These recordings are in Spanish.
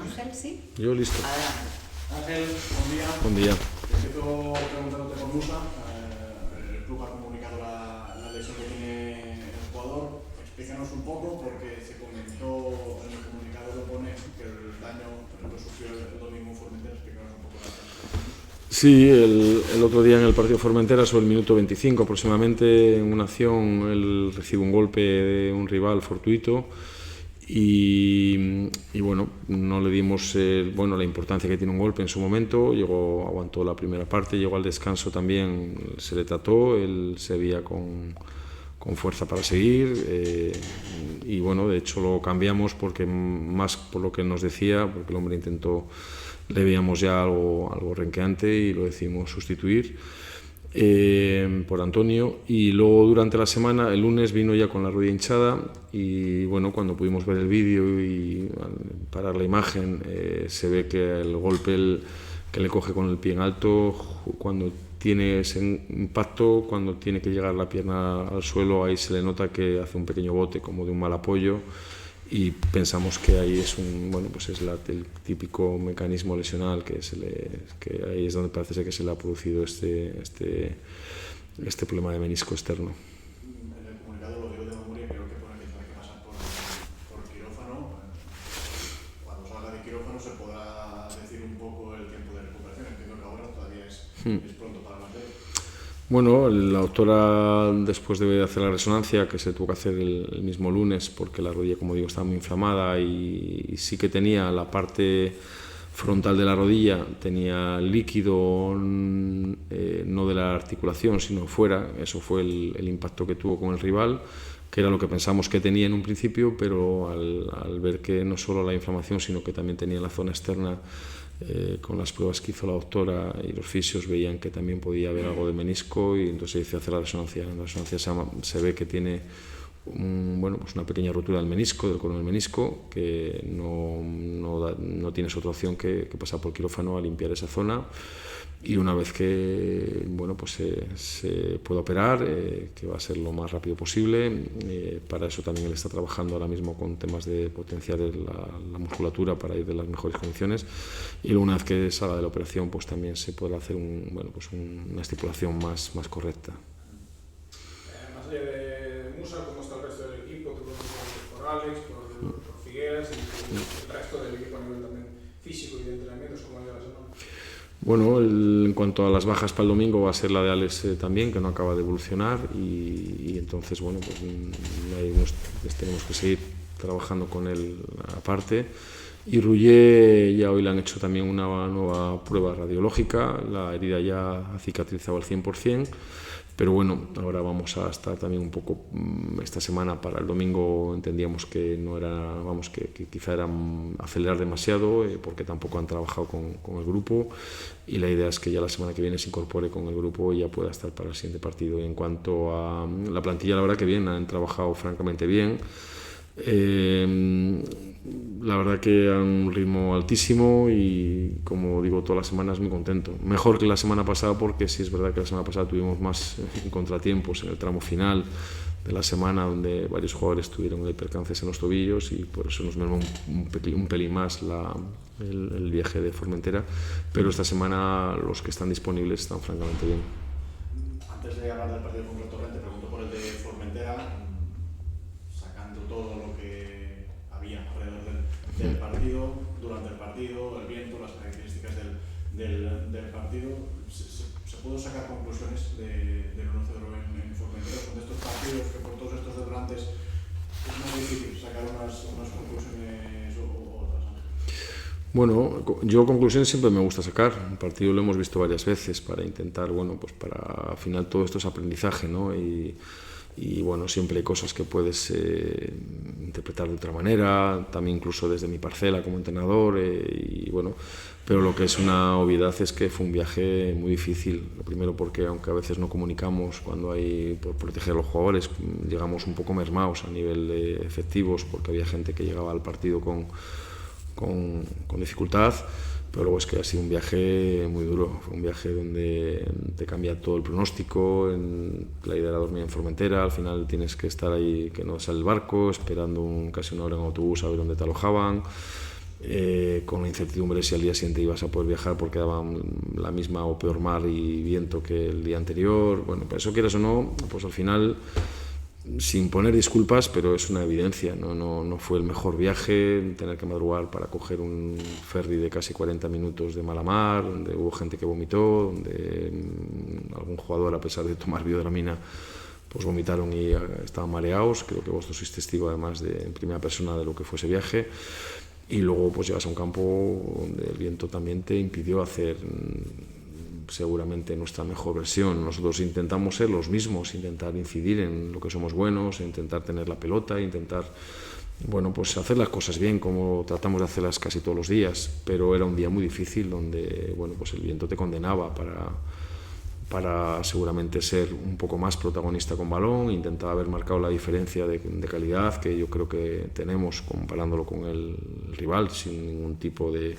Ángel, sí. Yo listo. Adelante. Ángel, buen día. Buen día. Empiezo preguntándote por Musa. El club ha comunicado la lesión que tiene el jugador. Explícanos un poco, porque se comentó en el comunicado que pone que el daño lo sufrió el domingo en Formentera. Explícanos un poco la situación. Sí, el otro día en el partido Formentera, sobre el minuto 25 aproximadamente, en una acción, él recibe un golpe de un rival fortuito y bueno, no le dimos la importancia que tiene un golpe en su momento. Aguantó la primera parte, llegó al descanso también, se le trató, él se veía con fuerza para seguir y bueno, de hecho lo cambiamos porque más por lo que nos decía, porque el hombre le veíamos ya algo renqueante y lo decidimos sustituir por Antonio. Y luego durante la semana, el lunes vino ya con la rodilla hinchada y bueno, cuando pudimos ver el vídeo y parar la imagen, se ve que el golpe que le coge con el pie en alto, cuando tiene ese impacto, cuando tiene que llegar la pierna al suelo, ahí se le nota que hace un pequeño bote como de un mal apoyo. Y pensamos que ahí es el típico mecanismo lesional que ahí es donde parece ser que se le ha producido este problema de menisco externo. En el comunicado, lo digo de memoria, creo que pone que tiene que pasar por quirófano. Cuando salga de quirófano se podrá decir un poco el tiempo de recuperación. Entiendo que ahora todavía es pronto para hablar de él. Bueno, la doctora, después de hacer la resonancia, que se tuvo que hacer el mismo lunes, porque la rodilla, como digo, estaba muy inflamada y sí que tenía la parte frontal de la rodilla, tenía líquido, no de la articulación, sino fuera. Eso fue el impacto que tuvo con el rival, que era lo que pensamos que tenía en un principio, pero al ver que no solo la inflamación, sino que también tenía la zona externa, con las pruebas que hizo la doctora y los fisios veían que también podía haber algo de menisco y entonces se hizo hacer la resonancia. En la resonancia se ve que tiene una pequeña rotura del menisco, del cono del menisco, que no tienes otra opción que pasar por quirófano a limpiar esa zona. Y una vez que se pueda operar, que va a ser lo más rápido posible, para eso también él está trabajando ahora mismo con temas de potenciar la musculatura para ir de las mejores condiciones, y luego una vez que salga de la operación pues también se podrá hacer una estipulación más correcta. Más allá de Musa, ¿cómo está el resto del equipo? ¿Tú conoces por Alex, por Figueras y el resto del equipo a nivel también físico y de entrenamientos? ¿Cómo ha ido la semana? Bueno, en cuanto a las bajas para el domingo, va a ser la de Alex también, que no acaba de evolucionar y entonces tenemos que seguir trabajando con él aparte. Y Rullé, ya hoy le han hecho también una nueva prueba radiológica, la herida ya ha cicatrizado al 100%, pero bueno, ahora vamos a estar también un poco esta semana. Para el domingo entendíamos que no era, que quizá era acelerar demasiado, porque tampoco han trabajado con el grupo, y la idea es que ya la semana que viene se incorpore con el grupo y ya pueda estar para el siguiente partido. Y en cuanto a la plantilla, la verdad que bien, han trabajado francamente bien. La verdad que a un ritmo altísimo y, como digo, todas las semanas muy contento. Mejor que la semana pasada, porque sí es verdad que la semana pasada tuvimos más contratiempos en el tramo final de la semana, donde varios jugadores tuvieron percances en los tobillos y por eso nos mermó un pelín más el viaje de Formentera, pero esta semana los que están disponibles están francamente bien. Antes de hablar del partido contra Torrente, pregunto por el de Formentera, sacando todo lo que había alrededor del partido, durante el partido, el viento, las características del partido. ¿Se pudo sacar conclusiones del 1-0 en Formentera? Son de estos partidos que por todos estos detonantes es más difícil sacar unas conclusiones o otras. Bueno, yo conclusiones siempre me gusta sacar. Un partido lo hemos visto varias veces para intentar, para al final todo esto es aprendizaje, ¿no? Y bueno, siempre hay cosas que puedes interpretar de otra manera, también incluso desde mi parcela como entrenador, pero lo que es una obviedad es que fue un viaje muy difícil. Lo primero porque, aunque a veces no comunicamos cuando hay por proteger a los jugadores, llegamos un poco mermados a nivel de efectivos, porque había gente que llegaba al partido con dificultad. Pero luego es que ha sido un viaje muy duro, fue un viaje donde te cambia todo el pronóstico. La idea era dormir en Formentera, al final tienes que estar ahí, que no sale el barco, esperando casi una hora en autobús a ver dónde te alojaban. con la incertidumbre de si al día siguiente ibas a poder viajar porque daba la misma o peor mar y viento que el día anterior. Bueno, pues eso quieras o no, pues al final, sin poner disculpas, pero es una evidencia, no fue el mejor viaje, tener que madrugar para coger un ferry de casi 40 minutos de mala mar, donde hubo gente que vomitó, donde algún jugador, a pesar de tomar biodramina, pues vomitaron y estaban mareados. Creo que vosotros sois testigo además en primera persona de lo que fue ese viaje. Y luego pues llegas a un campo donde el viento también te impidió hacer seguramente nuestra mejor versión. Nosotros intentamos ser los mismos, intentar incidir en lo que somos buenos, intentar tener la pelota, intentar, bueno, pues hacer las cosas bien como tratamos de hacerlas casi todos los días, pero era un día muy difícil donde, bueno, pues el viento te condenaba para seguramente ser un poco más protagonista con balón, intentar haber marcado la diferencia de calidad que yo creo que tenemos comparándolo con el rival sin ningún tipo de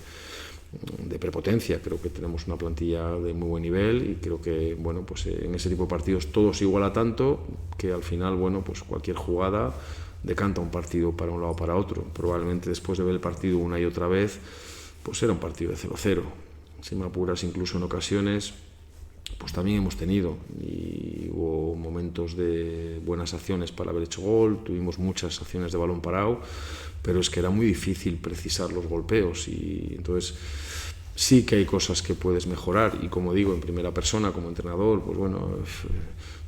prepotencia. Creo que tenemos una plantilla de muy buen nivel y creo que, bueno, pues en ese tipo de partidos todo se iguala tanto que al final, bueno, pues cualquier jugada decanta un partido para un lado o para otro. Probablemente después de ver el partido una y otra vez, pues era un partido de 0-0. Si me apuras, incluso en ocasiones pues también hemos tenido y hubo momentos de buenas acciones para haber hecho gol, tuvimos muchas acciones de balón parado, pero es que era muy difícil precisar los golpeos y entonces sí que hay cosas que puedes mejorar y como digo, en primera persona como entrenador, pues bueno,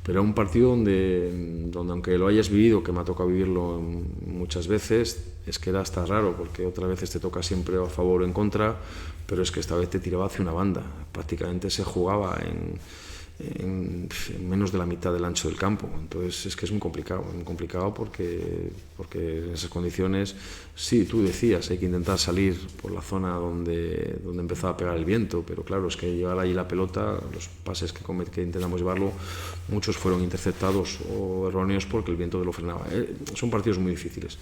pero un partido donde aunque lo hayas vivido, que me ha tocado vivirlo muchas veces, es que era hasta raro porque otras veces te toca siempre a favor o en contra, pero es que esta vez te tiraba hacia una banda, prácticamente se jugaba en menos de la mitad del ancho del campo, entonces es que es muy complicado porque en esas condiciones, sí, tú decías, hay que intentar salir por la zona donde empezaba a pegar el viento, pero claro, es que llevar ahí la pelota, los pases que intentamos llevarlo, muchos fueron interceptados o erróneos porque el viento te lo frenaba. Son partidos muy difíciles,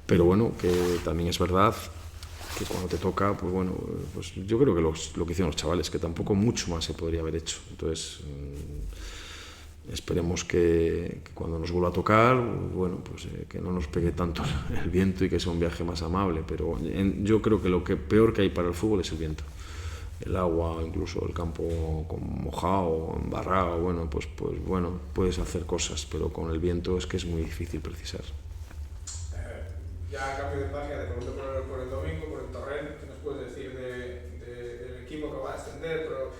pero bueno, que también es verdad que cuando te toca, pues bueno, pues yo creo que lo que hicieron los chavales, que tampoco mucho más se podría haber hecho. Entonces, esperemos que cuando nos vuelva a tocar, bueno, pues que no nos pegue tanto el viento y que sea un viaje más amable, pero yo creo que lo que peor que hay para el fútbol es el viento. El agua, incluso el campo mojado, embarrado, bueno, pues bueno, puedes hacer cosas, pero con el viento es que es muy difícil precisar. Ya a cambio de página, te pregunto por el domingo, por el Torrent, ¿qué nos puedes decir del equipo que va a ascender? Pero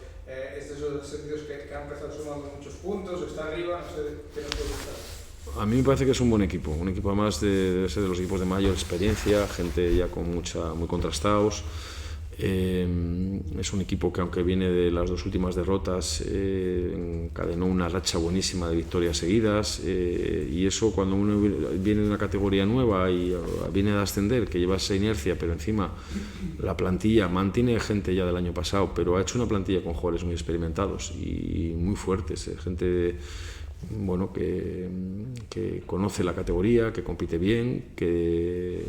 es de esos sentidos que ha empezado sumando muchos puntos, está arriba, no sé qué nos puede gustar. A mí me parece que es un buen equipo además debe ser de los equipos de mayor experiencia, gente ya muy contrastados. Es un equipo que aunque viene de las dos últimas derrotas encadenó una racha buenísima de victorias seguidas y eso cuando uno viene de una categoría nueva y viene de ascender, que lleva esa inercia, pero encima la plantilla mantiene gente ya del año pasado, pero ha hecho una plantilla con jugadores muy experimentados y muy fuertes, gente bueno, que conoce la categoría, que compite bien, que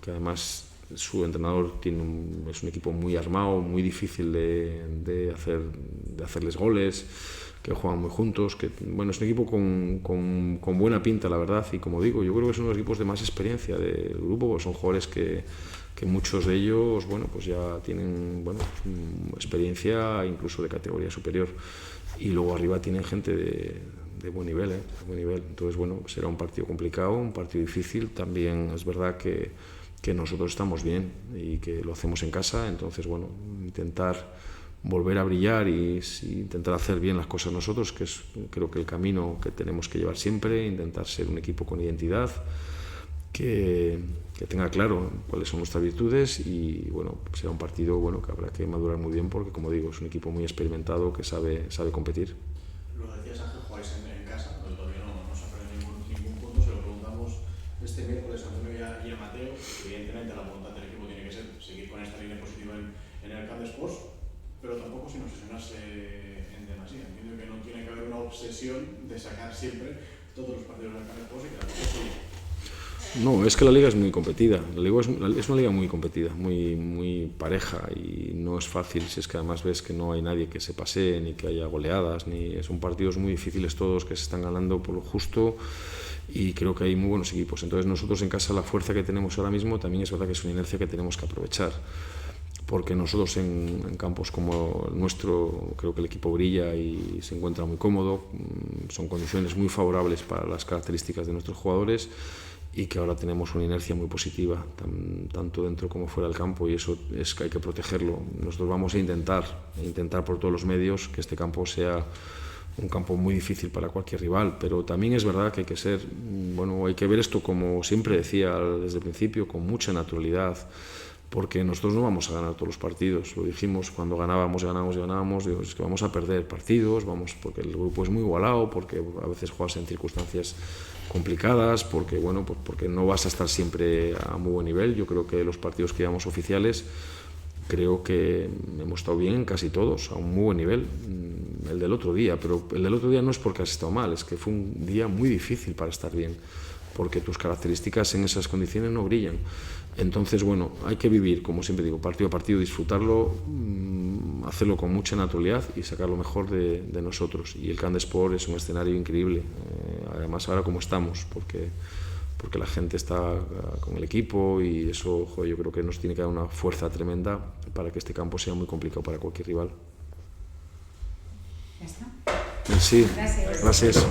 además su entrenador es un equipo muy armado, muy difícil de hacerles goles, que juegan muy juntos, que bueno, es un equipo con buena pinta, la verdad, y como digo, yo creo que son los equipos de más experiencia del grupo, porque son jugadores que muchos de ellos, bueno, pues ya tienen, bueno, experiencia incluso de categoría superior, y luego arriba tienen gente de buen nivel, de buen nivel. Entonces, bueno, será un partido complicado, un partido difícil. También es verdad que nosotros estamos bien y que lo hacemos en casa, entonces, bueno, intentar volver a brillar y intentar hacer bien las cosas nosotros, que es creo que el camino que tenemos que llevar siempre, intentar ser un equipo con identidad, que tenga claro cuáles son nuestras virtudes y, bueno, será un partido, bueno, que habrá que madurar muy bien porque, como digo, es un equipo muy experimentado que sabe competir. Lo decías, Ángel, jugáis en casa, pero todavía no se ha perdido ningún punto. Se lo preguntamos este miércoles a Antonio y a Mateo. Evidentemente la voluntad del equipo tiene que ser seguir con esta línea positiva en el Camp de Sports, pero tampoco sin obsesionarse en demasía. Entiendo que no tiene que haber una obsesión de sacar siempre todos los partidos del Camp de Sports y que la cosa siga. No, es que la liga es muy competida. La liga es una liga muy competida, muy pareja y no es fácil. Si es que además ves que no hay nadie que se pase, ni que haya goleadas, son partidos muy difíciles todos que se están ganando por lo justo y creo que hay muy buenos equipos. Entonces nosotros en casa la fuerza que tenemos ahora mismo también es verdad que es una inercia que tenemos que aprovechar. Porque nosotros en campos como el nuestro creo que el equipo brilla y se encuentra muy cómodo, son condiciones muy favorables para las características de nuestros jugadores y que ahora tenemos una inercia muy positiva, tanto dentro como fuera del campo, y eso es que hay que protegerlo. Nosotros vamos a intentar por todos los medios que este campo sea un campo muy difícil para cualquier rival, pero también es verdad que hay que ver esto, como siempre decía desde el principio, con mucha naturalidad, porque nosotros no vamos a ganar todos los partidos. Lo dijimos cuando ganábamos, digo, es que vamos a perder partidos, porque el grupo es muy igualado, porque a veces juegas en circunstancias complicadas, porque no vas a estar siempre a muy buen nivel. Yo creo que los partidos que llevamos oficiales, creo que hemos estado bien en casi todos, a un muy buen nivel. El del otro día, pero el del otro día no es porque has estado mal, es que fue un día muy difícil para estar bien, porque tus características en esas condiciones no brillan. Entonces, hay que vivir, como siempre digo, partido a partido, disfrutarlo, hacerlo con mucha naturalidad y sacar lo mejor de nosotros. Y el Camp de Sport es un escenario increíble, además ahora como estamos, porque la gente está con el equipo y eso, yo creo que nos tiene que dar una fuerza tremenda para que este campo sea muy complicado para cualquier rival. ¿Ya está? Sí, Gracias. gracias.